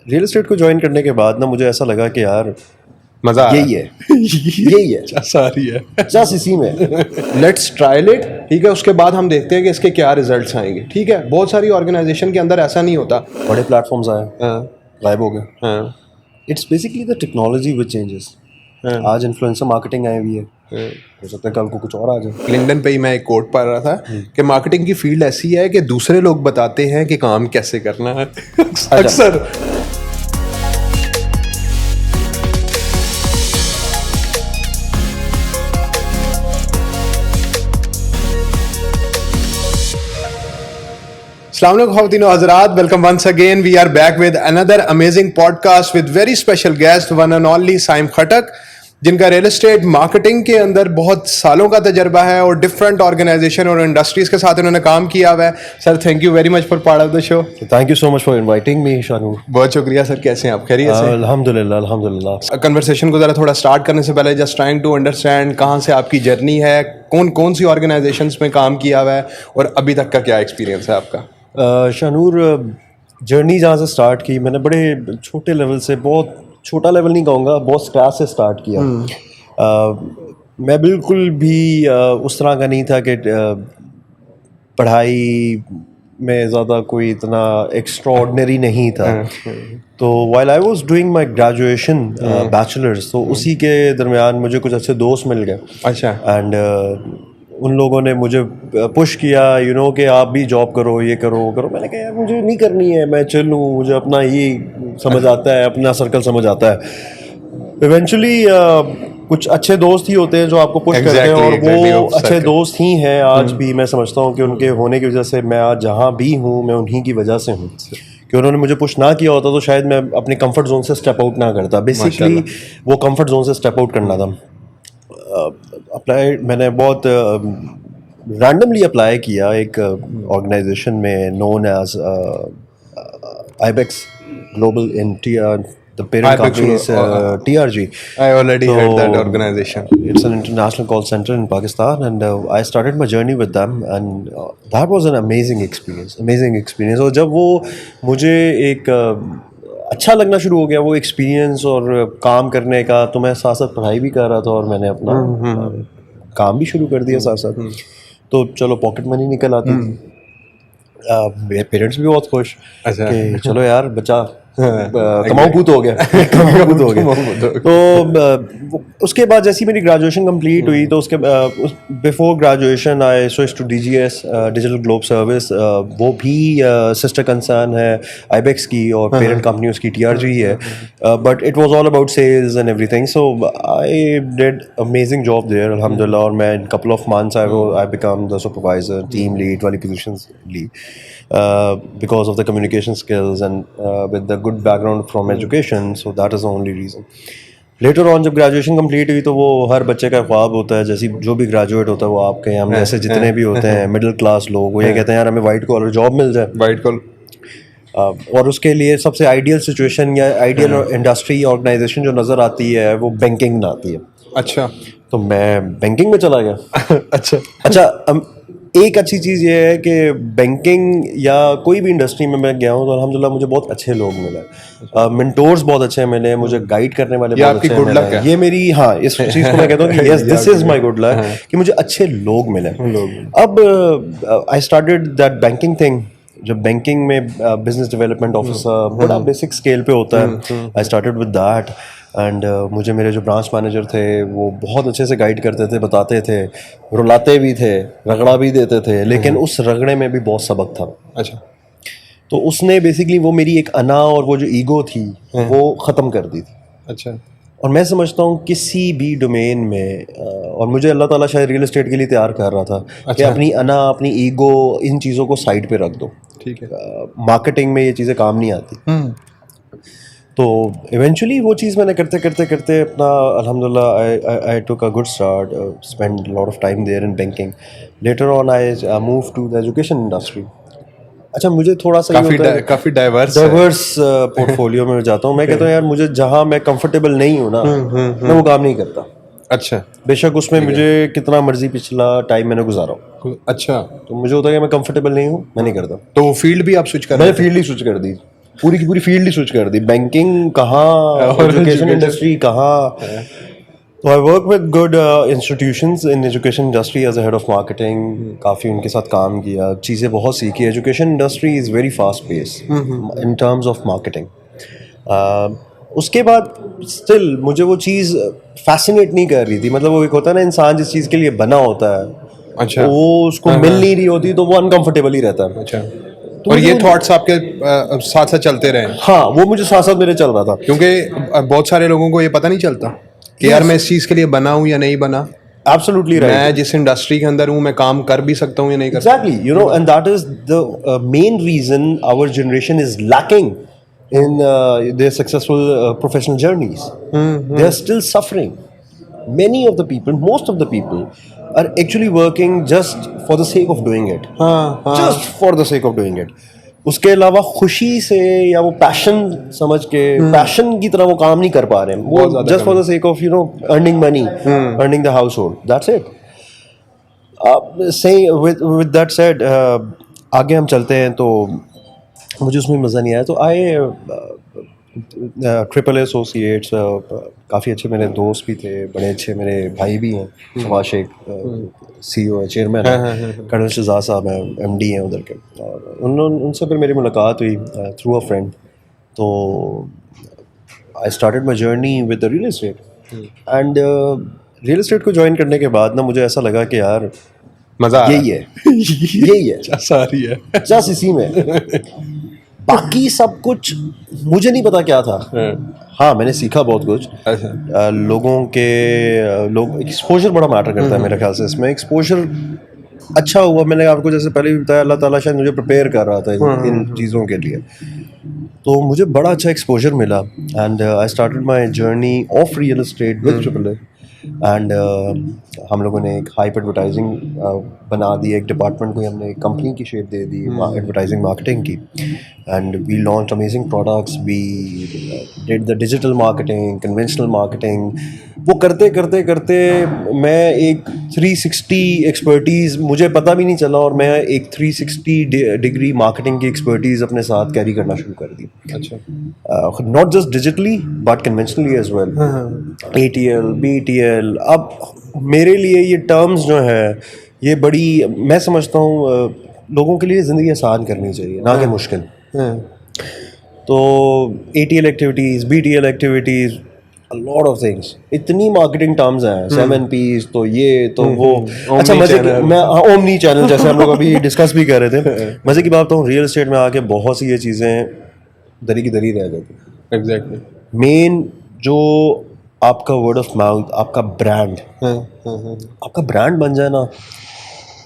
Real estate को join करने के बाद ना मुझे ऐसा लगा कि यार मजा आ रहा यही है यही है सारी है जस्ट इसी में लेट्स ट्रायल इट। ठीक है, उसके बाद हम देखते हैं कि इसके क्या रिजल्ट्स आएंगे। ठीक है, बहुत सारी ऑर्गेनाइजेशन के अंदर ऐसा नहीं होता। बड़े प्लेटफॉर्म्स आए, हाँ गायब हो गए। हाँ it's basically the technology which changes. आज इन्फ्लुएंसर मार्केटिंग आई हुई है, हो सकता है कल को कुछ और आ जाए। लिंक्डइन पे ही मैं एक कोट पढ़ रहा था कि मार्केटिंग की फील्ड ऐसी है कि दूसरे लोग बताते हैं कि काम कैसे करना है अक्सर। Assalamu alaikum khawatine wa hazrat, welcome once again. We are back with another amazing podcast with very special guest, one and only Saim Khatak, जिनका रियल एस्टेट मार्केटिंग के अंदर बहुत सालों का तजर्बा है और डिफरेंट ऑर्गेनाइजेशन और इंडस्ट्रीज के साथ इन्होंने काम किया हुआ है। Sir thank you very much for part of the show. Thank you so much for inviting me Shanoor. बहुत शुक्रिया सर, कैसे हैं आप? खैरियत से? अल्हम्दुलिल्लाह अल्हम्दुलिल्लाह। कन्वर्सेशन को ज़रा थोड़ा स्टार्ट करने से पहले जस्ट ट्राइंग टू अंडरस्टैंड कहाँ से आपकी जर्नी है, कौन कौन सी ऑर्गेनाइजेशंस में काम किया हुआ है और अभी तक का क्या एक्सपीरियंस है आपका? शानूर, जर्नी जहाँ से स्टार्ट की मैंने बड़े छोटे लेवल से, बहुत छोटा लेवल नहीं कहूँगा, बहुत स्क्रैच से स्टार्ट किया। मैं बिल्कुल भी उस तरह का नहीं था कि पढ़ाई में ज़्यादा कोई इतना एक्स्ट्राऑर्डिनरी नहीं था। तो while I was doing my graduation bachelors, तो उसी के दरमियान मुझे कुछ अच्छे दोस्त मिल गए। अच्छा। एंड उन लोगों ने मुझे पुश किया, यू नो, कि आप भी जॉब करो, ये करो वो करो। मैंने कहा यार मुझे नहीं करनी है, मैं चलूँ, मुझे अपना ये समझ आता है, अपना सर्कल समझ आता है। इवेंचुअली कुछ अच्छे दोस्त ही होते हैं जो आपको पुश करते हैं, और वो अच्छे दोस्त ही हैं आज भी। मैं समझता हूँ कि उनके होने की वजह से मैं आज जहाँ भी हूँ मैं उन्हीं की वजह से हूँ। कि उन्होंने मुझे पुश ना किया होता तो शायद मैं अपने कंफर्ट जोन से स्टेप आउट ना करता। बेसिकली वो कंफर्ट जोन से स्टेप आउट करना था। अप्लाई मैंने बहुत रैंडमली अप्लाई किया एक ऑर्गेनाइजेशन में known as Ibex Global in the parent company is TRG. I already heard that organization. It's an international call center in Pakistan, and I started my journey with them, and that was an amazing experience. और जब वो मुझे एक अच्छा लगना शुरू हो गया वो एक्सपीरियंस और काम करने का, तो मैं साथ साथ पढ़ाई भी कर रहा था और मैंने अपना काम भी शुरू कर दिया साथ साथ। तो चलो पॉकेट मनी निकल आती थी। मेरे पेरेंट्स भी बहुत खुश कि चलो यार बच्चा कमाऊ पूत हो गया। तो उसके बाद जैसी मेरी ग्रेजुएशन कंप्लीट हुई तो उसके before graduation I switch to DGS digital globe service. वो भी सिस्टर कंसर्न है आईबेक्स की और पेरेंट कंपनी उसकी TRG ही है। But it was all about sales and everything, so I did amazing job there अल्हम्दुलिल्लाह। और मैं in couple of months I become the supervisor, team lead वाली पोजीशंस ली because of the communication skills and with the good background from education, so that is the only reason. Later on जब graduation complete हुई तो वो हर बच्चे का ख्वाब होता है, जैसे जो भी ग्रेजुएट होता है वो आपके हम ऐसे जितने भी होते हैं मिडिल क्लास लोग, वो ये कहते हैं यार हमें वाइट कॉलर जॉब मिल जाए, वाइट कॉलर। और उसके लिए सबसे आइडियल सिचुएशन या आइडियल इंडस्ट्री ऑर्गेनाइजेशन जो नज़र आती है वो बैंकिंग में आती है। अच्छा, तो मैं बैंकिंग में चला गया। अच्छा, एक अच्छी चीज़ ये है कि बैंकिंग या कोई भी इंडस्ट्री में मैं गया हूँ तो अल्हम्दुलिल्लाह मुझे बहुत अच्छे लोग मिले, मेंटोर्स बहुत अच्छे मिले, मुझे गाइड करने वाले बहुत अच्छे मिले। ये मेरी इस चीज़ को मैं कहता हूँ कि yes this is my good luck कि मुझे अच्छे लोग मिले। अब I started that banking thing. जब बैंकिंग में बिजनेस डेवलपमेंट ऑफिसर बड़ा बेसिक स्केल पे होता है, आई स्टार्टेड विद दैट। एंड मुझे मेरे जो ब्रांच मैनेजर थे वो बहुत अच्छे से गाइड करते थे, बताते थे, रुलाते भी थे, रगड़ा भी देते थे, लेकिन उस रगड़े में भी बहुत सबक था। अच्छा। तो उसने बेसिकली वो मेरी एक अना और वो जो ईगो थी वो ख़त्म कर दी थी। अच्छा। और मैं समझता हूँ किसी भी डोमेन में और मुझे अल्लाह ताला शायद रियल एस्टेट के लिए तैयार कर रहा था कि अपनी अना, अपनी ईगो, इन चीज़ों को साइड पे रख दो। ठीक है। मार्केटिंग में ये चीज़ें काम नहीं आती। तो इवेंचुअली वो चीज़ मैंने करते करते करते अपना अल्हम्दुलिल्लाह I took a good start, spend lot of time there in banking. Later on I move to the education industry. अच्छा, मुझे थोड़ा सा काफ़ी डाइवर्स पोर्टफोलियो में जाता हूँ। मैं कहता हूँ यार मुझे जहाँ मैं कंफर्टेबल नहीं हूँ ना मैं वो काम नहीं करता। अच्छा। बेशक उसमें मुझे कितना मर्जी पिछला टाइम मैंने गुजारा हो। अच्छा। तो मुझे होता है कि मैं कंफर्टेबल नहीं हूँ, मैं नहीं करता। तो वो फील्ड भी आप स्विच कर? मैंने फील्ड ही स्विच कर दी। पूरी की पूरी फील्ड ही स्विच कर दी, बैंकिंग कहाँ, और एजुकेशन education- इंडस्ट्री कहाँ. तो I work with good institutions in education industry as a head of marketing. काफ़ी उनके साथ काम किया, चीज़ें बहुत सीखी. Education industry is very fast pace in terms of marketing. उसके बाद स्टिल मुझे वो चीज़ फैसिनेट नहीं कर रही थी. मतलब वो एक होता है ना, इंसान जिस चीज़ के लिए बना होता है, अच्छा. वो उसको मिल नहीं रही होती तो वो अनकंफर्टेबल ही रहता है. अच्छा. और ये थॉट्स आपके साथ साथ चलते रहे? हाँ, वो मुझे साथ साथ मेरे चल रहा था. क्योंकि बहुत सारे लोगों को ये पता नहीं चलता कि यार मैं इस चीज़ के लिए बना हूँ या नहीं बना. Absolutely right. मैं जिस इंडस्ट्री के अंदर हूँ मैं काम कर भी सकता हूँ या नहीं कर सकता. Exactly, you know, and that is the main reason our generation is lacking in their successful professional journeys. They are still suffering. Many of the people, most of the people, are actually working just for the sake of doing it. हाँ. Just for the sake of doing it. उसके अलावा खुशी से या वो passion समझ के passion की तरह वो काम नहीं कर पा रहे हैं. वो just for the sake of you know earning money, earning the house hold, that's it. With that said, आगे हम चलते हैं. तो मुझे उसमें मज़ा नहीं आया. तो आए ट्रिपल एसोसिएट्स, काफ़ी अच्छे मेरे दोस्त भी थे, बड़े अच्छे मेरे भाई भी हैं. शबाज शेख CEO है, चेयरमैन है. कर्नल शहजाद साहब हैं, MD हैं उधर के. और उनसे फिर मेरी मुलाकात हुई थ्रू अ फ्रेंड. तो I started my journey with the real estate. And real estate को ज्वाइन करने के बाद ना मुझे ऐसा लगा कि यार मज़ा यही है. यही है, सारी है. जस्ट इसी में. बाकी सब कुछ मुझे नहीं पता क्या था. हाँ, मैंने सीखा बहुत कुछ. लोगों के लोग एक्सपोजर बड़ा मैटर करता है मेरे ख्याल से. इसमें एक्सपोजर अच्छा हुआ. मैंने आपको जैसे पहले भी बताया, अल्लाह ताला शायद मुझे प्रिपेयर कर रहा था इन चीज़ों के लिए. तो मुझे बड़ा अच्छा एक्सपोजर मिला. And I started my journey of real estate with triple A. And हम लोगों ने एक हाइप एडवर्टाइजिंग बना दी. एक डिपार्टमेंट को हमने एक कंपनी की शेप दे दी, एडवर्टाइजिंग मार्केटिंग की. And we launch amazing products. We did the digital marketing, conventional marketing. वो करते करते करते मैं एक 360 एक्सपर्टीज़, मुझे पता भी नहीं चला, और मैं एक 360 डिग्री मार्केटिंग की एक्सपर्टीज़ अपने साथ कैरी करना शुरू कर दी. अच्छा. Not just digitally but conventionally as well. ATL, BTL. अब मेरे लिए ये टर्म्स जो है ये बड़ी, मैं समझता हूँ लोगों के लिए ज़िंदगी आसान करनी चाहिए, ना कि मुश्किल. तो ATL activities, BTL activities, a lot of things. इतनी मार्केटिंग टर्म्स हैं, 7Ps, तो ये तो वो. अच्छा, मजे की मैं ओमनी चैनल जैसे हम लोग अभी डिस्कस भी कर रहे थे. मजे की बात तो रियल एस्टेट में आके बहुत सी ये चीज़ें दरी की दरी रह जाती. एग्जैक्टली. मेन जो आपका वर्ड ऑफ माउथ, आपका ब्रांड, आपका ब्रांड बन जाए ना,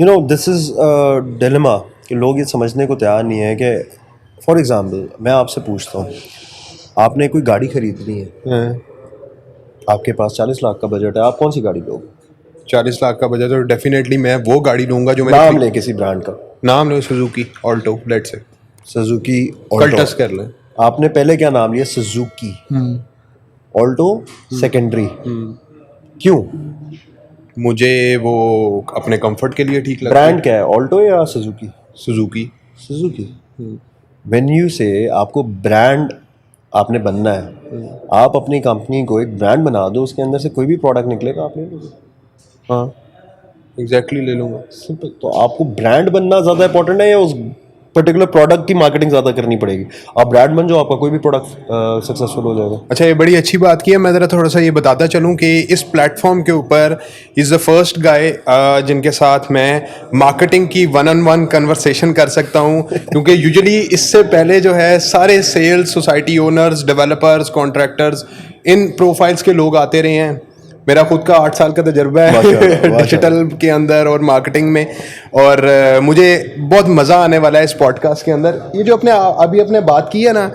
you know this is dilemma कि लोग ये समझने को तैयार नहीं है कि फॉर एग्जांपल मैं आपसे पूछता हूँ, आपने कोई गाड़ी खरीदनी है, आपके पास 40 लाख का बजट है, आप कौन सी गाड़ी लोगे? 40 लाख का बजट, और डेफिनेटली मैं वो गाड़ी लूंगा जो नाम ले किसी ब्रांड का. नाम लो, Suzuki Alto, let's say. Suzuki कल ऑल्टो. टच कर लें. आपने पहले क्या नाम लिया? सुजुकी. Alto secondary. क्यों? मुझे वो अपने कंफर्ट के लिए ठीक लगता ब्रांड क्या है, ऑल्टो या Suzuki? Suzuki. Suzuki. When you से आपको ब्रांड आपने बनना है, आप अपनी कंपनी को एक ब्रांड बना दो, उसके अंदर से कोई भी प्रोडक्ट निकलेगा आप ले लोगे. हाँ, एग्जैक्टली ले लूँगा. सिंपल. तो आपको ब्रांड बनना ज़्यादा इंपॉर्टेंट है या उस पर्टिकुलर प्रोडक्ट की मार्केटिंग ज़्यादा करनी पड़ेगी? आप ब्रांड बन जाओ, आपका कोई भी प्रोडक्ट सक्सेसफुल हो जाएगा. अच्छा, ये बड़ी अच्छी बात की है. मैं ज़रा थोड़ा सा ये बताता चलूँ कि इस प्लेटफॉर्म के ऊपर इज़ द फर्स्ट गाय जिनके साथ मैं मार्केटिंग की 1-on-1 कन्वर्सेशन कर सकता हूँ. क्योंकि यूजुअली इससे पहले जो है सारे sales, society owners, developers, contractors, इन प्रोफाइल्स के लोग आते रहे हैं. मेरा खुद का 8 साल का तजर्बा है डिजिटल के अंदर और मार्केटिंग में, और मुझे बहुत मज़ा आने वाला है इस पॉडकास्ट के अंदर. ये जो अभी अपने बात की है ना,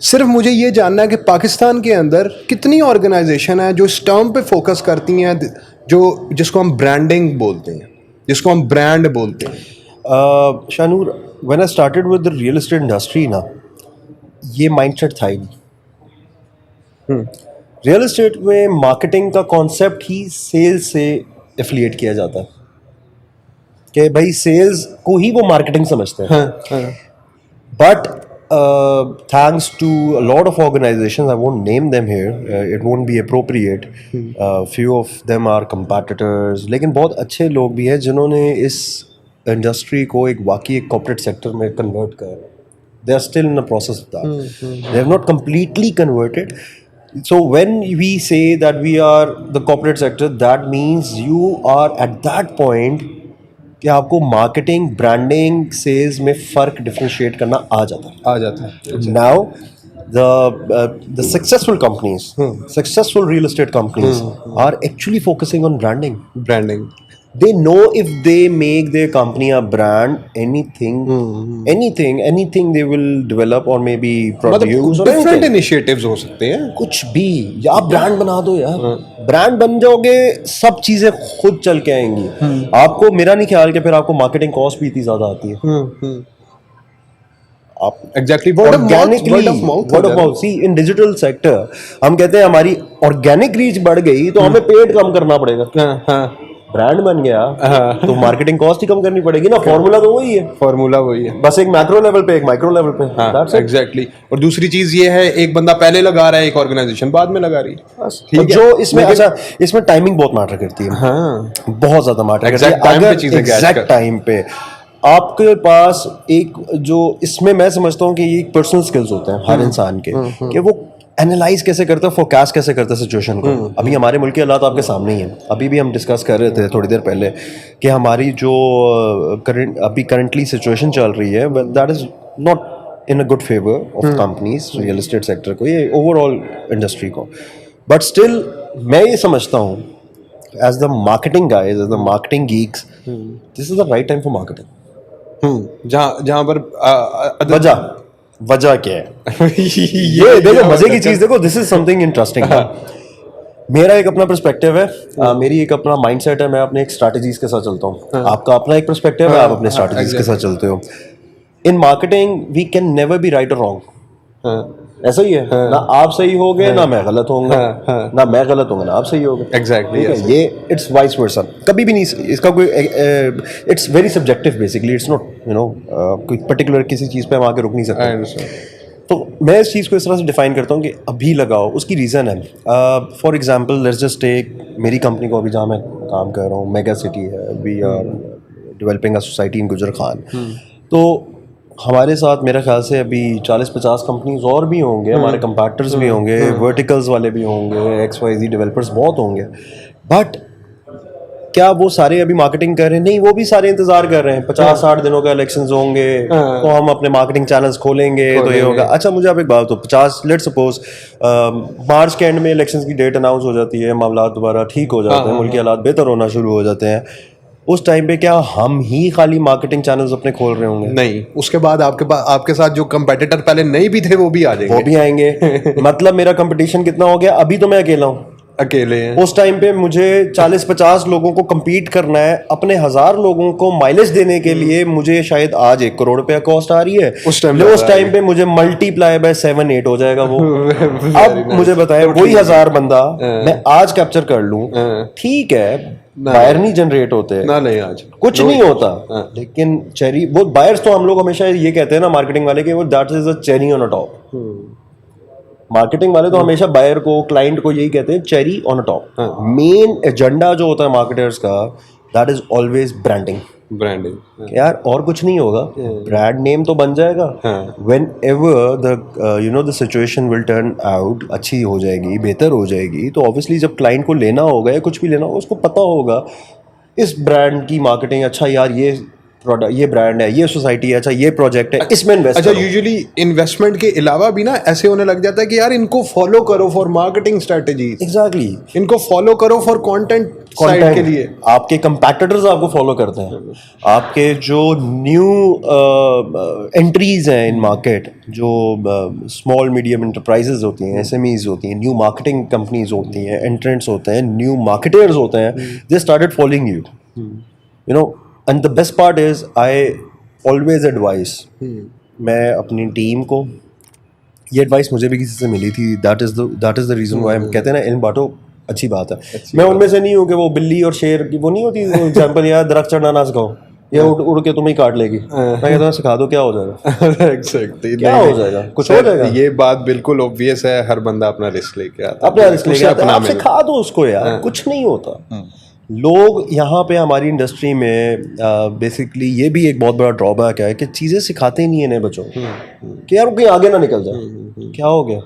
सिर्फ मुझे ये जानना है कि पाकिस्तान के अंदर कितनी ऑर्गेनाइजेशन है जो इस टर्म पे फोकस करती हैं, जो जिसको हम ब्रांडिंग बोलते हैं, जिसको हम ब्रांड बोलते हैं. Shanoor, when I started with the real estate industry ना, ये माइंडसेट था ही नहीं. रियल एस्टेट में मार्केटिंग का कॉन्सेप्ट ही सेल्स से एफिलिएट किया जाता है कि भाई सेल्स को ही वो मार्केटिंग समझते हैं. But thanks to a lot of organizations, I won't name them here, it won't be appropriate. Few of them are competitors, लेकिन बहुत अच्छे लोग भी हैं जिन्होंने इस इंडस्ट्री को एक वाकई एक कॉर्पोरेट सेक्टर में कन्वर्ट कर, they are still in the process of that. They have not completely converted. So when we say that we are the corporate sector, that means you are at that point कि आपको marketing, branding, sales में फ़र्क differentiate करना आ जाता है. Now the successful companies, successful real estate companies are actually focusing on branding. They know if they make their company a brand, anything they will develop or maybe produce or different anything. Initiatives हो सकते हैं. कुछ भी, या आप brand बना दो यार, ब्रांड बन जाओगे, सब चीजें खुद चल के आएंगी. आपको, मेरा नहीं ख्याल कि फिर आपको मार्केटिंग कॉस्ट भी इतनी ज्यादा आती है. आप exactly word of of mouth. See, in digital sector हम कहते हैं हमारी ऑर्गेनिक रीच बढ़ गई तो हमें पेड कम करना पड़ेगा. ब्रांड बन गया तो मार्केटिंग कॉस्ट ही कम करनी पड़ेगी ना. फॉर्मूला तो वही है, बस एक मैक्रो लेवल पे, एक माइक्रो लेवल पे. एग्जैक्टली. और दूसरी चीज ये है, एक बंदा पहले लगा रहा है, एक ऑर्गेनाइजेशन बाद में लगा रही है. ठीक है. जो इसमें अच्छा, इसमें टाइमिंग बहुत मैटर करती है. बहुत ज्यादा मैटर करती है. एग्जैक्ट टाइम पे आपके पास एक, जो इसमें मैं समझता हूँ कि ये पर्सनल स्किल्स होते हैं हर इंसान के, कि वो एनालाइज कैसे करता है, फोरकास्ट कैसे करता है सिचुएशन को. अभी हमारे मुल्क के हालात आपके सामने ही हैं. अभी भी हम डिस्कस कर रहे थे थोड़ी देर पहले कि हमारी जो करंटली सिचुएशन चल रही है, that is not in a good favour of companies, real estate sector को, ये ओवरऑल इंडस्ट्री को. बट स्टिल मैं ये समझता हूँ as the marketing guys, as the marketing geeks, this is the right time for marketing. जहाँ पर वजह क्या है? ये देखो, मजे की चीज देखो, दिस इज समथिंग इंटरेस्टिंग. मेरा एक अपना पर्सपेक्टिव है, मेरी एक अपना माइंडसेट है, मैं अपने एक स्ट्रैटेजीज के साथ चलता हूँ. आपका अपना एक पर्सपेक्टिव है, आप अपने स्ट्रैटेजीज के साथ चलते हो. In marketing we can never be right और रॉन्ग. ऐसा ही है ना, आप सही होगे ना मैं गलत होऊंगा, ना मैं गलत होऊंगा ना आप सही होगे. एग्जैक्टली. ये इट्स वाइस वर्सा, कभी भी नहीं इसका कोई, it's very subjective basically. It's not कोई पर्टिकुलर किसी चीज़ पे हम आके रुक नहीं सकते. तो मैं इस चीज़ को इस तरह से डिफाइन करता हूँ कि अभी लगाओ, उसकी रीज़न है. For example let's just take मेरी कंपनी को, अभी जहाँ मैं काम कर रहा हूँ, मेगा सिटी है, we are developing a society in Gujar Khan. तो हमारे साथ मेरे ख्याल से अभी 40-50 कंपनीज और भी होंगे, हमारे कंपैटिटर्स भी होंगे, वर्टिकल्स वाले भी होंगे, XYZ डेवलपर्स बहुत होंगे. बट क्या वो सारे अभी मार्केटिंग कर रहे हैं? नहीं, वो भी सारे इंतजार कर रहे हैं 50-60 दिनों का इलेक्शंस होंगे तो हम अपने मार्केटिंग चैनल्स खोलेंगे तो ये होगा. अच्छा, मुझे आप एक बात, तो 50, लेट्स सपोज मार्च के एंड में इलेक्शंस की डेट अनाउंस हो जाती है, मामला दोबारा ठीक हो जाते हैं, मुल्क के हालात बेहतर होना शुरू हो जाते हैं. उस टाइम पे क्या हम ही खाली मार्केटिंग चैनल्स अपने खोल रहे होंगे? नहीं, उसके बाद आपके साथ जो कंपेटिटर पहले नहीं भी थे वो भी आ जाएंगे. वो भी आएंगे. मतलब मेरा कंपटीशन कितना हो गया? अभी तो मैं अकेला हूँ, अकेले हैं. उस टाइम पे मुझे 40-50 लोगों को compete करना है. अपने 1000 लोगों को माइलेज देने के लिए मुझे शायद आज 1 करोड़ रुपया कॉस्ट आ रही है, उस टाइम पे मुझे मल्टीप्लाई बाय 7-8 हो जाएगा वो. अब मुझे बताएं, वही 1000 बंदा मैं आज कैप्चर कर लूं, ठीक है, बायर नहीं जनरेट होते ना, नहीं आज कुछ नहीं होता, लेकिन चेरी, वो बायर्स तो हम लोग हमेशा ये कहते हैं ना मार्केटिंग वाले के, वो that is a cherry on a top. Marketing वाले तो हमेशा बायर को, क्लाइंट को यही कहते हैं cherry on a top. Main agenda जो होता है मार्केटर्स का, दैट इज ऑलवेज ब्रांडिंग. यार और कुछ नहीं होगा, ब्रांड नेम तो बन जाएगा. When ever the situation will turn out, अच्छी हो जाएगी, बेहतर हो जाएगी, तो ऑब्वियसली जब क्लाइंट को लेना होगा या कुछ भी लेना होगा, उसको पता होगा इस ब्रांड की मार्केटिंग, अच्छा यार ये प्रोडक्ट, ये ब्रांड है, ये सोसाइटी है, अच्छा ये प्रोजेक्ट है, इसमें इन्वेस्ट. अच्छा, यूजुअली इन्वेस्टमेंट के अलावा भी ना ऐसे होने लग जाता है कि यार इनको फॉलो करो फॉर मार्केटिंग स्ट्रेटजी. एग्जैक्टली. इनको फॉलो करो फॉर कंटेंट साइड के लिए. आपके कंपैटिटर्स आपको फॉलो करते हैं. आपके जो न्यू एंट्रीज हैं इन मार्केट, जो स्मॉल मीडियम एंटरप्राइजेज होती हैं, SMEs होती हैं, न्यू मार्केटिंग कंपनीज होती हैं, एंट्रेंट्स होते हैं, न्यू मार्केटर्स होते हैं, they started following you, you know. And the best part is I always advice, मैं अपनी टीम को, ये एडवाइस मुझे भी किसी से मिली थी, that is the reason why हम कहते हैं ना, इल्म बांटो, अच्छी बात है. मैं उनमें से नहीं हूँ कि वो बिल्ली और शेर की वो नहीं होती एग्जाम्पल, यार दरख्त चढ़ना ना सिखाओ, ये उड़ के तुम्हें काट लेगी। मैं कहता हूँ सिखा दो, क्या हो जाएगा? एग्जैक्टली, क्या हो जाएगा? कुछ हो जाएगा? ये बात बिल्कुल ऑब्वियस है, हर बंदा अपना रिस्क लेके आता है, अपना रिस्क लेके आता है, आप मिल- सिखा दो उसको यार, कुछ नहीं होता। लोग यहाँ पे हमारी इंडस्ट्री में बेसिकली ये भी एक बहुत बड़ा ड्रॉबैक है कि चीज़ें सिखाते ही नहीं है नए बच्चों को कि यार वो कहीं आगे ना निकल जाए। क्या हो गया?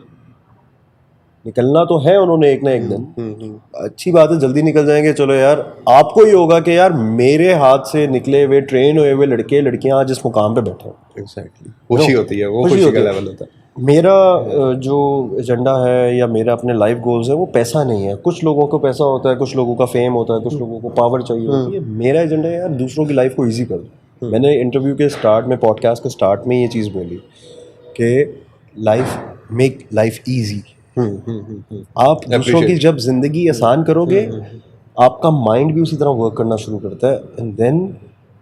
निकलना तो है उन्होंने एक ना एक दिन। अच्छी बात है, जल्दी निकल जाएंगे, चलो यार। आपको ही होगा कि यार मेरे हाथ से निकले हुए ट्रेन हुए हुए लड़के लड़कियां आज इस मुकाम पे बैठे हैं। एग्जैक्टली, खुशी होती है, वो खुशी का लेवल होता है। मेरा जो एजेंडा है या मेरा अपने लाइफ गोल्स है वो पैसा नहीं है। कुछ लोगों को पैसा होता है, कुछ लोगों का फेम होता है, कुछ लोगों को पावर चाहिए होती है। मेरा एजेंडा है यार दूसरों की लाइफ को इजी कर दो। मैंने इंटरव्यू के स्टार्ट में, पॉडकास्ट के स्टार्ट में ये चीज़ बोली कि लाइफ मेक लाइफ ईजी। आप दूसरों की जब जिंदगी आसान करोगे, आपका माइंड भी उसी तरह वर्क करना शुरू करता है, एंड देन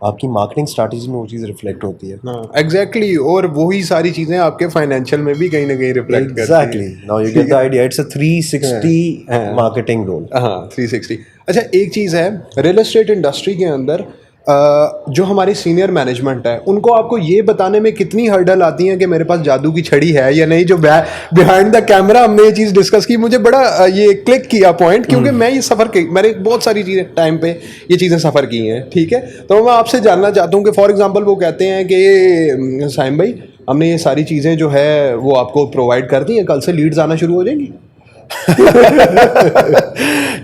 आपकी मार्केटिंग स्ट्रैटेजी में वो चीज़ रिफ्लेक्ट होती है। एग्जैक्टली, और वही सारी चीजें आपके फाइनेंशियल में भी कहीं ना कहीं रिफ्लेक्ट करती हैं। Exactly, now you get the idea, it's a 360 marketing role. हाँ, 360। अच्छा, एक चीज़ है रियल एस्टेट इंडस्ट्री के अंदर, जो हमारी सीनियर मैनेजमेंट है उनको आपको ये बताने में कितनी हर्डल आती है कि मेरे पास जादू की छड़ी है या नहीं। जो बिहाइंड द कैमरा हमने ये चीज़ डिस्कस की, मुझे बड़ा ये क्लिक किया पॉइंट, क्योंकि मैं ये सफ़र की, मैंने बहुत सारी चीज़ें टाइम पे ये चीज़ें सफ़र की हैं, ठीक है। तो मैं आपसे जानना चाहता हूँ कि फॉर एग्जांपल वो कहते हैं कि साइम भाई, हमने ये सारी चीज़ें जो है वो आपको प्रोवाइड कर दी हैं, कल से लीड्स आना शुरू हो जाएंगी।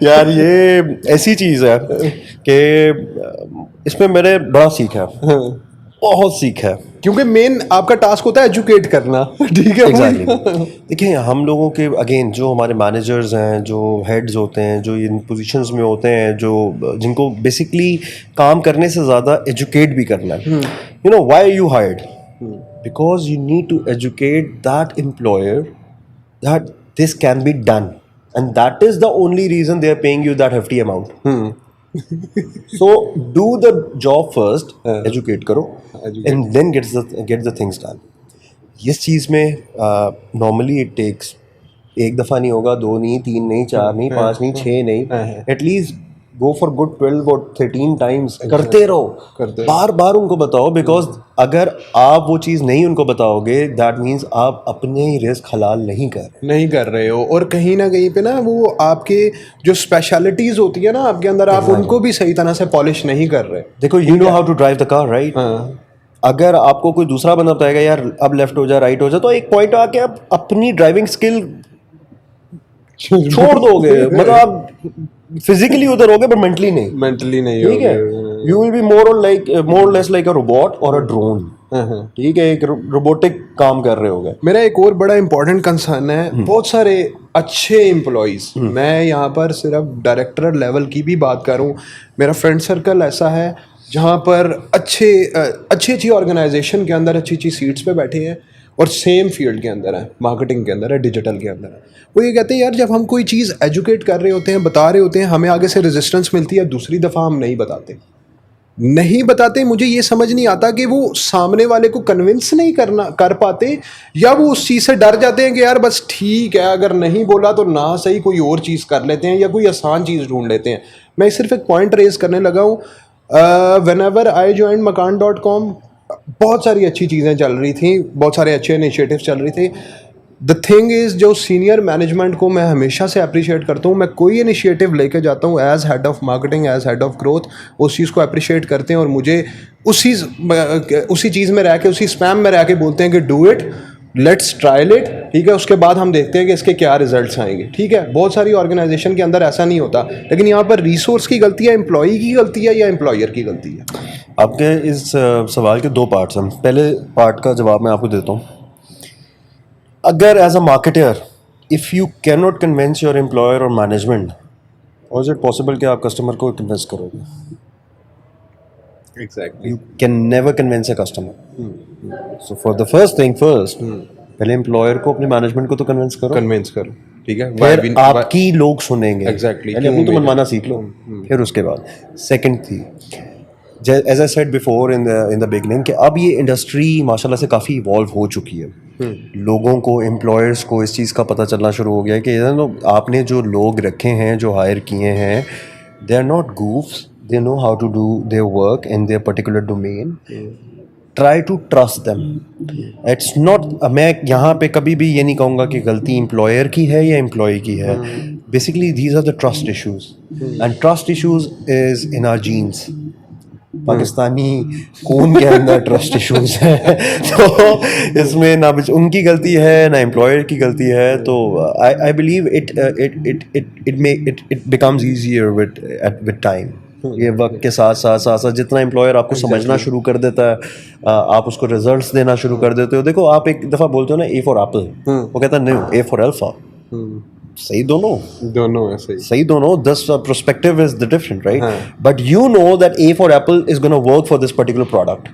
यार ये ऐसी चीज़ है कि इसमें मैंने बड़ा सीखा है, बहुत सीखा है। क्योंकि मेन आपका टास्क होता है एजुकेट करना, ठीक है। एग्जैक्टली। देखिए हम लोगों के अगेन जो हमारे मैनेजर्स हैं, जो हेड्स होते हैं, जो इन पोजीशंस में होते हैं, जो जिनको बेसिकली काम करने से ज़्यादा एजुकेट भी करना है। You know why you hired? Because you need to educate that employer that this can be done, and that is the only reason they are paying you that hefty amount. So do the job first, educate करो, and then get the things done. इस चीज़ में normally it takes, एक दफ़ा नहीं होगा, दो नहीं, तीन नहीं, चार नहीं, पाँच नहीं, छः नहीं, एटलीस्ट गो फॉर गुड 12 और 13 टाइम्स करते रहो, बार बार उनको बताओ। बिकॉज अगर आप वो चीज़ नहीं उनको बताओगे, दैट मीन्स आप अपने ही रिस्क हलाल नहीं कर रहे हो, और कहीं ना कहीं पे ना वो आपके जो स्पेशलिटीज होती है ना आपके अंदर, आप उनको भी सही तरह से पॉलिश नहीं कर रहे। देखो, you know how to drive the car, right? अगर आपको कोई दूसरा बंदा बताएगा यार अब लेफ्ट हो जा, राइट हो जा, तो एक पॉइंट आके आप अपनी ड्राइविंग स्किल छोड़ दोगे। मतलब आप फिजिकली उधर होगे बट मेंटली नहीं, ठीक है। You will be more less like a robot और अ ड्रोन, ठीक है, एक रोबोटिक काम कर रहे होगे। मेरा एक और बड़ा इंपॉर्टेंट कंसर्न है, बहुत सारे अच्छे एम्प्लॉयज़, मैं यहाँ पर सिर्फ डायरेक्टर लेवल की भी बात करूँ, मेरा फ्रेंड सर्कल ऐसा है जहाँ पर अच्छी ऑर्गेनाइजेशन के अंदर अच्छी सीट्स पे बैठे हैं और सेम फील्ड के अंदर है, मार्केटिंग के अंदर है, डिजिटल के अंदर है। वो ये कहते हैं यार जब हम कोई चीज़ एजुकेट कर रहे होते हैं, बता रहे होते हैं, हमें आगे से रेजिस्टेंस मिलती है, दूसरी दफ़ा हम नहीं बताते। मुझे ये समझ नहीं आता कि वो सामने वाले को कन्विंस नहीं कर पाते, या वो उस चीज़ से डर जाते हैं कि यार बस ठीक है, अगर नहीं बोला तो ना सही कोई और चीज़ कर लेते हैं या कोई आसान चीज़ ढूंढ लेते हैं। मैं सिर्फ एक पॉइंट रेज करने लगा हूँ। व्हेनेवर आई जॉइंड makaan.com, बहुत सारी अच्छी चीज़ें चल रही थी, बहुत सारे अच्छे इनिशिएटिव चल रही थी। द थिंग इज़, जो सीनियर मैनेजमेंट को मैं हमेशा से अप्रिशिएट करता हूँ, मैं कोई इनिशिएटिव लेके जाता हूँ as head of marketing, as head of growth, उस चीज़ को अप्रिशिएट करते हैं और मुझे उसी चीज़ में रह के, उसी स्पैम में रह के बोलते हैं कि do it, let's trial it, ठीक है, उसके बाद हम देखते हैं कि इसके क्या रिजल्ट्स आएंगे, ठीक है। बहुत सारी ऑर्गेनाइजेशन के अंदर ऐसा नहीं होता, लेकिन यहाँ पर रिसोर्स की गलती है, एम्प्लॉई की गलती है या एम्प्लॉयर की गलती है? आपके इस सवाल के दो पार्ट्स हैं। पहले पार्ट का जवाब मैं आपको देता हूँ। अगर as a marketer if you can not convince your employer और मैनेजमेंट, और इज इट पॉसिबल कि आप कस्टमर को कन्विंस करोगे? Exactly, you can never convince a customer. So for the first thing first, पहले एम्प्लॉयर को, अपने मैनेजमेंट को तो कन्विंस करो, ठीक है, फिर आपकी लोग सुनेंगे। एग्जैक्टली, पहले अपनी तो मनमाना सीख लो, फिर उसके बाद सेकंड थी, as I said before in the beginning, कि अब ये इंडस्ट्री माशाल्लाह से काफ़ी इवॉल्व हो चुकी है। लोगों को, एम्प्लॉयर्स को इस चीज़ का पता चलना शुरू हो गया है कि आपने जो लोग रखे हैं, जो हायर किए हैं, they are not goofs, they know how to do their work in their particular domain. Try to trust them. It's not, मैं यहाँ पे कभी भी ये नहीं कहूँगा कि गलती एम्प्लॉयर की है या एम्प्लॉय की है. Basically these are the trust issues, and trust issues is in our genes. Pakistani खून के अंदर ट्रस्ट इश्यूज है. तो इसमें ना उनकी गलती है ना एम्प्लॉयर की गलती है. तो I believe it becomes easier with time. ये वक्त के साथ साथ साथ साथ जितना एम्प्लॉयर आपको समझना शुरू कर देता है, आप उसको रिजल्ट्स देना शुरू कर देते हो. देखो आप एक दफ़ा बोलते हो ना ए फॉर एप्पल, वो कहता है नहीं, ए फॉर अल्फा. सही दोनों है. सही दोनों. This perspective is the different, right? But you know that A for Apple is going to work for this particular product,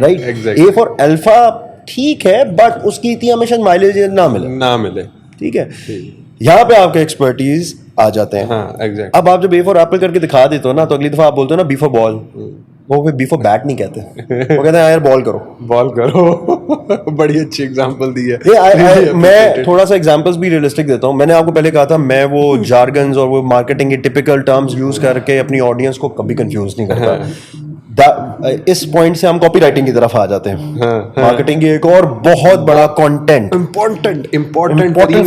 right? Exactly. A for Alpha ठीक है, but उसकी इतनी हमेशा माइलेज ना मिले. ठीक है. यहाँ पे आपके एक्सपर्टीज आ जाते हैं. exactly. अब आप जब A for Apple करके दिखा देते हो ना, तो अगली दफा आप बोलते हो ना B for ball. वो बी फॉर बैट नहीं कहते, वो कहते हैं यार बॉल करो. बड़ी अच्छी एग्जांपल दी है. मैं थोड़ा सा एग्जांपल्स भी रियलिस्टिक देता हूँ. मैंने आपको पहले कहा था मैं वो जार्गन्स और वो मार्केटिंग के टिपिकल टर्म्स यूज करके अपनी ऑडियंस को कभी कंफ्यूज नहीं करता. इस पॉइंट से हम कॉपी राइटिंग की तरफ आ जाते हैं. मार्केटिंग की एक और बहुत बड़ा कंटेंट इंपॉर्टेंट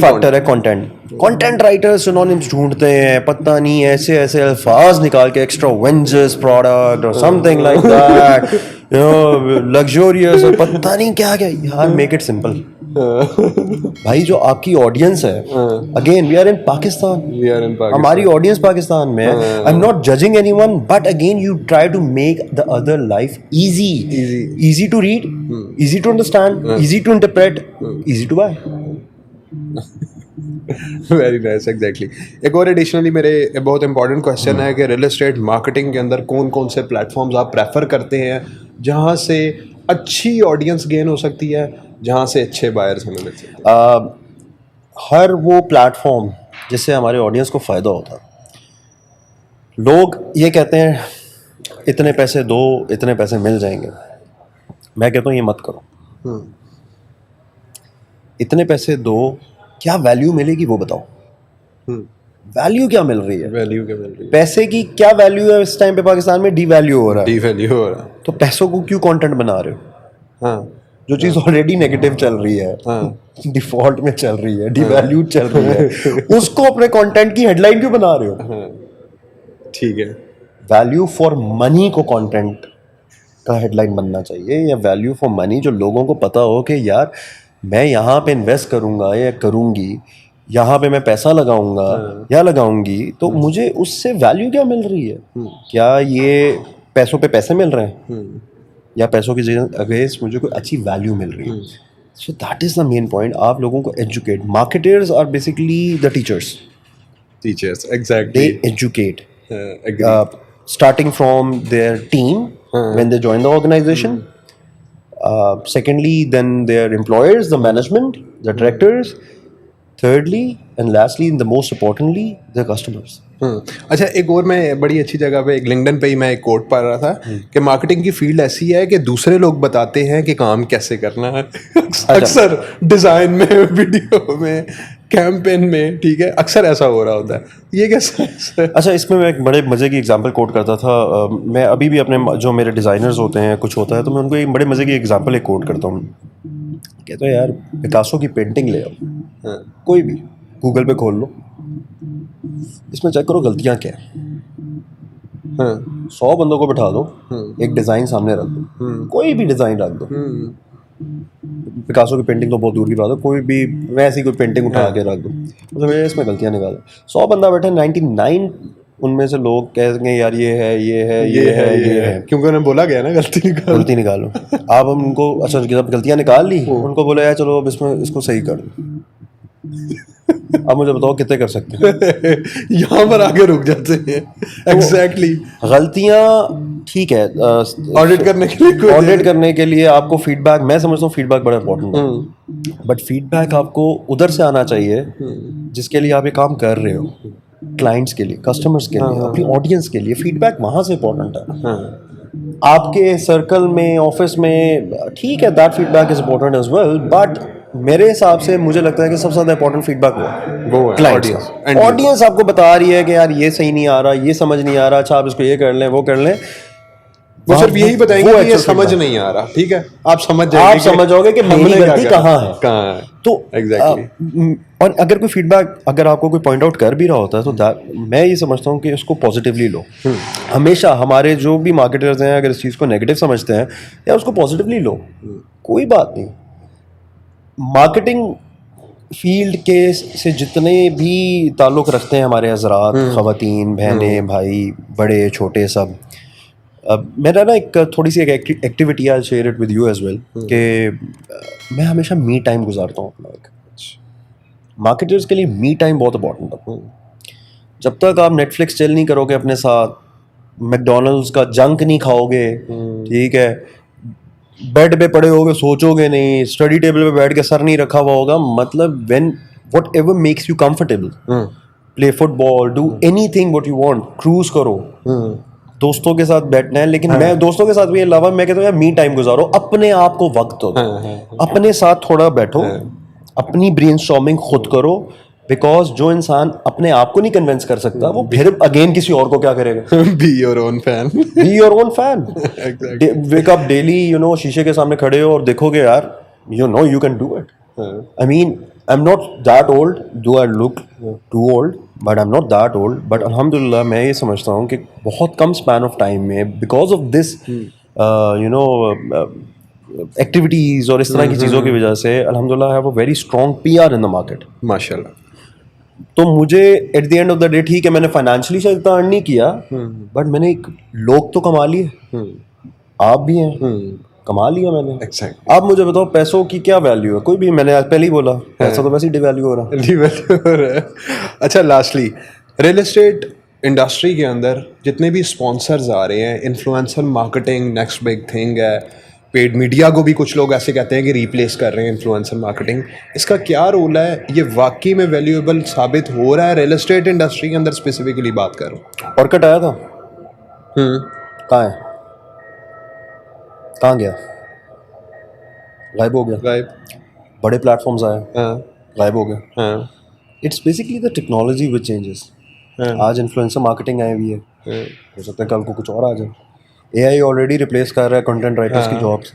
फैक्टर है. कंटेंट राइटर्स सिनोनिम्स ढूंढते हैं, पता नहीं ऐसे ऐसे अल्फाज निकाल के, एक्स्ट्रावेंजस प्रोडक्ट और something like that, you know, luxurious और पता नहीं क्या क्या. यार मेक इट सिंपल. भाई जो आपकी ऑडियंस है, again we are in Pakistan, हमारी ऑडियंस पाकिस्तान में है. I am not judging anyone, but again you try to make the other life easy to read, easy to understand, easy to interpret, easy to buy. Very nice. Exactly. एक और additionally मेरे बहुत important question है कि real estate marketing के अंदर कौन कौन से प्लेटफॉर्म्स आप प्रेफर करते हैं जहां से अच्छी ऑडियंस गेन हो सकती है, जहां से अच्छे बायर्स हमें मिल सकते हैं? हर वो प्लेटफॉर्म जिससे हमारे ऑडियंस को फ़ायदा होता है. लोग ये कहते हैं इतने पैसे दो, इतने पैसे मिल जाएंगे. मैं कहता हूँ ये मत करो. इतने पैसे दो, क्या वैल्यू मिलेगी वो बताओ. वैल्यू क्या मिल रही है? पैसे की क्या वैल्यू है इस टाइम पे पाकिस्तान में? डी वैल्यू हो रहा है. तो पैसों को क्यों कंटेंट बना रहे हो? जो चीज़ ऑलरेडी नेगेटिव चल रही है, डिफॉल्ट में चल रही है, डी वैल्यू चल रही है, उसको अपने कंटेंट की हेडलाइन क्यों बना रहे हो? ठीक है. वैल्यू फॉर मनी को कंटेंट का हेडलाइन बनना चाहिए, या वैल्यू फॉर मनी जो लोगों को पता हो कि यार मैं यहाँ पे इन्वेस्ट करूँगा या करूँगी, यहाँ पे मैं पैसा लगाऊंगा या लगाऊंगी, तो मुझे उससे वैल्यू क्या मिल रही है? क्या ये पैसों पे पैसे मिल रहे हैं, या पैसों की जगह अगेंस्ट मुझे कोई अच्छी वैल्यू मिल रही है? So that is the main point. आप लोगों को educate. Marketers are basically the teachers. Exactly. They educate starting from their team when they join the organization. Secondly, then their employers, the management, the directors. Thirdly and lastly, and the most importantly, the customers. अच्छा, एक और मैं बड़ी अच्छी जगह पे एक LinkedIn पे ही मैं एक कोट पढ़ रहा था कि मार्केटिंग की फील्ड ऐसी है कि दूसरे लोग बताते हैं कि काम कैसे करना है. अक्सर डिज़ाइन में, वीडियो में, कैंपेन में, ठीक है, अक्सर ऐसा हो रहा होता है. ये कैसा है? अच्छा, इसमें मैं एक बड़े मज़े की एग्जांपल कोट करता था. मैं अभी भी अपने जो मेरे डिज़ाइनर्स होते हैं, कुछ होता है, तो मैं उनको एक बड़े मज़े की एग्जांपल एक कोट करता हूँ. कहते हैं यार पिकासो की पेंटिंग ले आओ, कोई भी गूगल पे खोल लो, इसमें चेक करो गलतियाँ क्या है. 100 बंदों को बिठा दो, एक डिज़ाइन सामने रख दो, कोई भी डिज़ाइन रख दो. पिकासो की पेंटिंग तो बहुत दूर की बात है, कोई भी वैसी कोई पेंटिंग उठा के रख दो, मतलब इसमें गलतियाँ निकालो. 100 बंदा बैठे, 99 उनमें से लोग कहेंगे यार ये है, क्योंकि उन्हें बोला गया ना गलती निकालो. आप उनको अच्छा जब गलतियाँ निकाल ली, उनको बोला यार चलो अब इसमें इसको सही कर दो. अब मुझे बताओ कितने कर सकते हैं? यहाँ पर आके रुक जाते हैं. एग्जैक्टली. गलतियाँ ठीक है, ऑडिट करने के लिए आपको फीडबैक, मैं समझता हूँ फीडबैक बड़ा इंपॉर्टेंट है. बट फीडबैक आपको उधर से आना चाहिए जिसके लिए आप ये काम कर रहे हो. क्लाइंट्स के लिए, कस्टमर्स के लिए, अपनी ऑडियंस के लिए फीडबैक वहाँ से इम्पोर्टेंट है. आपके सर्कल में, ऑफिस में, ठीक है, that feedback is important as well, but मेरे हिसाब से मुझे लगता है कि सबसे ज़्यादा इंपॉर्टेंट फीडबैक वो है क्लाइंट्स audience, का। end user। ऑडियंस आपको बता रही है कि यार ये सही नहीं आ रहा, ये समझ नहीं आ रहा, अच्छा आप इसको ये कर लें, वो कर लें। वो सिर्फ यही बताएंगे वो कि ये actual समझ feedback। नहीं आ रहा, ठीक है, आप समझ आप जाएंगे समझोगे कि मेरी हमने क्या गलती करा, कहाँ है। कहाँ है। तो एग्जैक्टली। और अगर कोई फीडबैक, अगर आपको कोई पॉइंट आउट कर भी रहा होता है तो मैं ये समझता हूँ कि उसको पॉजिटिवली लो। हमेशा हमारे जो भी मार्केटर्स हैं अगर इस चीज़ को नेगेटिव समझते हैं, या उसको पॉजिटिवली लो, कोई बात नहीं। मार्केटिंग फील्ड के से जितने भी ताल्लुक़ रखते हैं हमारे हजरात, ख़वातीन, बहनें, भाई, बड़े छोटे सब, मेरा ना एक थोड़ी सी एक एक्टिविटी है, share it with you as well, कि मैं हमेशा मी टाइम गुजारता हूँ अपना। एक मार्केटर्स के लिए मी टाइम बहुत इंपॉर्टेंट है। जब तक आप नेटफ्लिक्स चेल नहीं करोगे अपने साथ, मैकडोनल्ड्स का जंक नहीं खाओगे, ठीक है, बेड पे पड़े होगे, सोचोगे नहीं, स्टडी टेबल पे बैठ के सर नहीं रखा हुआ होगा, मतलब when what ever makes you comfortable, play football, do anything what you want, cruise करो, दोस्तों के साथ बैठना है। लेकिन मैं दोस्तों के साथ भी अलावा मैं कहता हूँ यार मी टाइम गुजारो, अपने आप को वक्त दो, अपने साथ थोड़ा बैठो, अपनी ब्रेनस्टॉर्मिंग खुद करो। बिकॉज जो इंसान अपने आप को नहीं कन्विंस कर सकता, वो फिर अगेन किसी और को क्या करेगा। Be your own fan. Be your own fan. Wake up daily, you know, शीशे के सामने खड़े हो और देखोगे यार, you know you can do it. I mean I am not that old, do I look too old, but I am not that old, but अल्हम्दुलिल्लाह मैं ये समझता हूँ कि बहुत कम स्पैन ऑफ टाइम में, because of this you know activities और इस तरह की चीज़ों की वजह से, अल्हम्दुलिल्लाह I have a very strong PR in the market. माशाल्लाह। तो मुझे at the end of the day, ठीक है, मैंने फाइनेंशियली शायद इतना अर्न नहीं किया, बट मैंने एक लोग तो कमा लिए, आप भी हैं, कमा लिया मैंने। Exactly। आप मुझे बताओ पैसों की क्या वैल्यू है? कोई भी, मैंने आज पहले ही बोला, पैसा तो वैसे ही डिवैल्यू हो रहा है। अच्छा, लास्टली, रियल एस्टेट इंडस्ट्री के अंदर जितने भी स्पॉन्सर्स आ रहे हैं, influencer marketing next big thing है, पेड मीडिया को भी कुछ लोग ऐसे कहते हैं कि रिप्लेस कर रहे हैं इन्फ्लुएंसर मार्केटिंग, इसका क्या रोल है? ये वाकई में वैल्यूएबल साबित हो रहा है रियल एस्टेट इंडस्ट्री के अंदर? स्पेसिफिकली बात कर रहा हूँ। ऑर्किड आया था, कहाँ है, कहाँ गया, गायब हो गया। गायब। बड़े प्लेटफॉर्म्स आए, हाँ गायब हो गया। हाँ it's basically the technology which changes. आज इन्फ्लुएंसर मार्केटिंग आई हुई है, हो सकता है कल को कुछ और आ जाए। AI ऑलरेडी रिप्लेस कर रहा है कंटेंट राइटर्स की जॉब्स,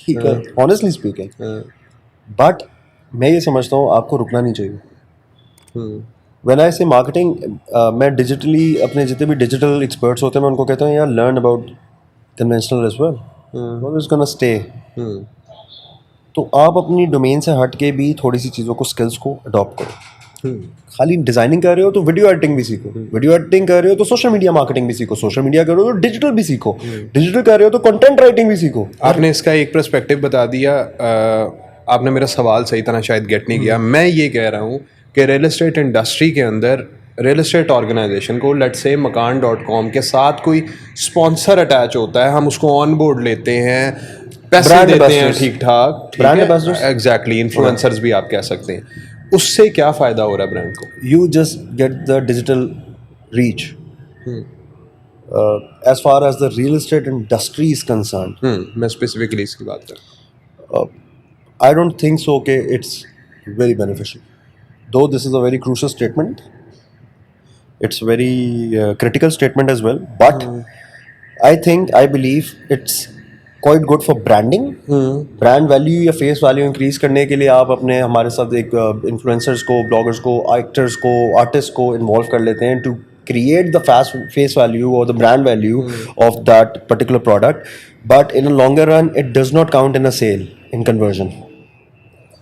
ठीक है, ऑनेस्टली स्पीकिंग। बट मैं ये समझता हूँ आपको रुकना नहीं चाहिए। व्हेन आई से मार्केटिंग, मैं डिजिटली अपने जितने भी डिजिटल एक्सपर्ट्स होते हैं मैं उनको कहता हूँ यार learn about conventional as well, what is gonna stay. तो आप अपनी डोमेन से हट के भी थोड़ी सी चीज़ों को, स्किल्स को अडॉप्ट करो। खाली डिजाइनिंग कर रहे हो तो वीडियो एडिटिंग भी सीखो, वीडियो एडिटिंग कर रहे हो तो सोशल मीडिया मार्केटिंग भी सीखो, सोशल मीडिया कर रहे हो तो डिजिटल भी सीखो, डिजिटल कर रहे हो तो कंटेंट राइटिंग भी सीखो। आपने इसका एक पर्सपेक्टिव बता दिया। आपने मेरा सवाल सही तरह शायद गेट नहीं किया। मैं ये कह रहा हूँ कि रियल एस्टेट इंडस्ट्री के अंदर रियल एस्टेट ऑर्गेनाइजेशन को, लेट्स से मकान.com के साथ कोई स्पॉन्सर अटैच होता है, हम उसको ऑन बोर्ड लेते हैं, पैसे Brand देते हैं ambassadors। ठीक ठाक, Brand ambassadors। एग्जैक्टली, इन्फ्लुएंसर्स भी आप कह सकते हैं, उससे क्या फ़ायदा हो रहा है ब्रांड को? You just get the digital reach. As far as the real estate industry is concerned, मैं स्पेसिफिकली इसकी बात कर रहा हूँ। I don't think so कि it's very beneficial. Though this is a very crucial statement, it's a very critical statement as well. But I believe it's quite good for branding. Brand value या face value increase करने के लिए आप अपने हमारे साथ एक इन्फ्लुएंसर्स को, ब्लॉगर्स को, एक्टर्स को, आर्टिस्ट को इन्वॉल्व कर लेते हैं to create the face value or the brand value of that particular product, but in a longer run it does not count in a sale, in conversion.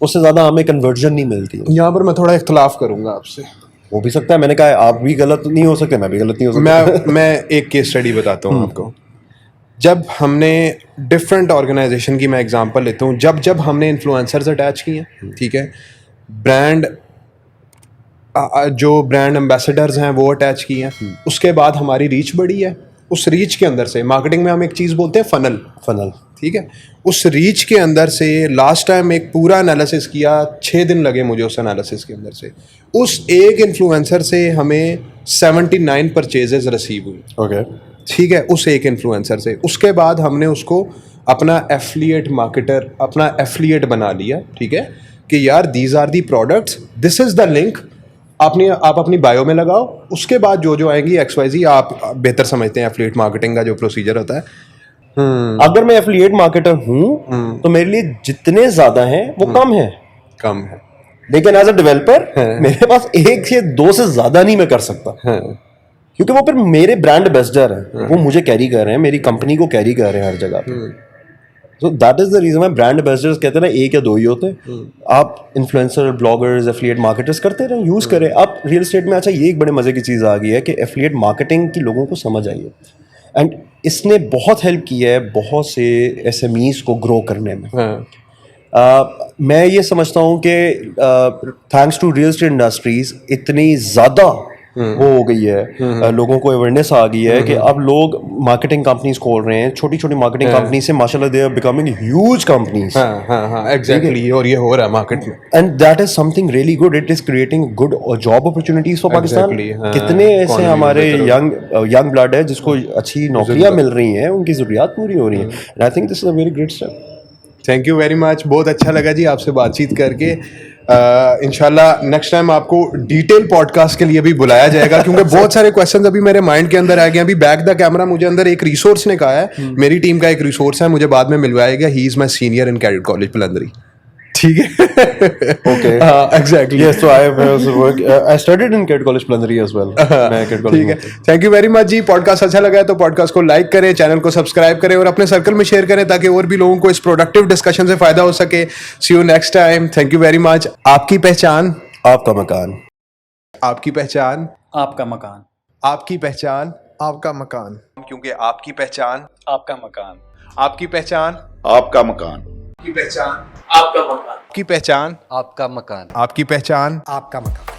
उससे ज़्यादा हमें conversion नहीं मिलती। यहाँ पर मैं थोड़ा इख्तलाफ करूँगा आपसे। हो भी सकता है, मैंने कहा आप भी गलत नहीं हो सकते, मैं भी गलत नहीं हो सकता। मैं एक केस स्टडी बताता हूँ आपको। जब हमने डिफरेंट ऑर्गेनाइजेशन की मैं एग्जांपल लेता हूँ, जब हमने इन्फ्लुएंसर्स अटैच किए, ठीक है, ब्रांड जो ब्रांड एम्बेसडर्स हैं वो अटैच किए हैं, उसके बाद हमारी रीच बढ़ी है। उस रीच के अंदर से, मार्केटिंग में हम एक चीज़ बोलते हैं फनल, ठीक है, उस रीच के अंदर से लास्ट टाइम एक पूरा एनालिसिस किया, 6 दिन लगे मुझे उस एनालिसिस के अंदर से। उस एक इन्फ्लुएंसर से हमें 79 परचेजेस रिसीव हुई, ओके, ठीक है, उस एक इन्फ्लुएंसर से। उसके बाद हमने उसको अपना एफिलिएट मार्केटर, अपना एफिलिएट बना लिया, ठीक है, कि यार these are the products, this is the link, आप अपनी बायो में लगाओ, उसके बाद जो आएंगी XYZ, आप बेहतर समझते हैं एफिलिएट मार्केटिंग का जो प्रोसीजर होता है। अगर मैं एफिलिएट मार्केटर हूँ तो मेरे लिए जितने ज्यादा हैं वो कम है, लेकिन एज अ डेवलपर मेरे पास एक से दो से ज्यादा नहीं मैं कर सकता, क्योंकि वो फिर मेरे ब्रांड एम्बेसडर हैं, वो मुझे कैरी कर रहे हैं, मेरी कंपनी को कैरी कर रहे हैं हर जगह पे। तो that is the reason why brand ambassadors कहते हैं ना, एक या दो ही होते हैं। आप इन्फ्लुएंसर, ब्लॉगर्स, एफिलिएट मार्केटर्स करते रहें, यूज करें। अब रियल एस्टेट में अच्छा ये एक बड़े मजे की चीज आ गई है कि एफिलिएट मार्केटिंग की लोगों को समझ आई है, एंड इसने बहुत हेल्प की है बहुत से SMEs को ग्रो करने में। मैं ये समझता हूँ कि thanks to real estate industries इतनी ज़्यादा वो हो गई है, लोगों को अवेयरनेस आ गई है कि अब लोग मार्केटिंग कंपनीज खोल रहे हैं, छोटी छोटी मार्केटिंग कंपनी से माशाल्लाह they are becoming huge companies. Exactly, और ये हो रहा है मार्केट में, and that is something really good, it is creating good job opportunities for Pakistan. कितने ऐसे हमारे यंग ब्लड है जिसको अच्छी नौकरियां मिल रही हैं, उनकी जरूरियात पूरी हो रही हैं, and I think this is a very great step. Thank you very much, बहुत अच्छा लगा जी आपसे बातचीत करके। इंशाल्लाह नेक्स्ट टाइम आपको डिटेल पॉडकास्ट के लिए भी बुलाया जाएगा, क्योंकि बहुत सारे क्वेश्चंस अभी मेरे माइंड के अंदर आ गए। अभी बैक द कैमरा मुझे अंदर एक रिसोर्स ने कहा है, मेरी टीम का एक रिसोर्स है, मुझे बाद में मिलवाया गया, he is my senior in cadet college Palandri, ठीक है। Okay. Exactly. Yes, so I studied in Cadet College Plandri as well. मैं Cadet College ठीक है, थैंक यू वेरी मच जी। पॉडकास्ट अच्छा लगा है तो पॉडकास्ट को लाइक करें, चैनल को सब्सक्राइब करें और अपने सर्कल में शेयर करें, ताकि और भी लोगों को इस प्रोडक्टिव डिस्कशन से फायदा हो सके। See you next time, thank you very much. आपकी पहचान आपका मकान, आपकी पहचान आपका मकान, आपकी पहचान आपका मकान, क्योंकि आपकी पहचान आपका मकान, आपकी पहचान आपका मकान, की पहचान आपका मकान, की पहचान आपका मकान, आपकी पहचान आपका मकान।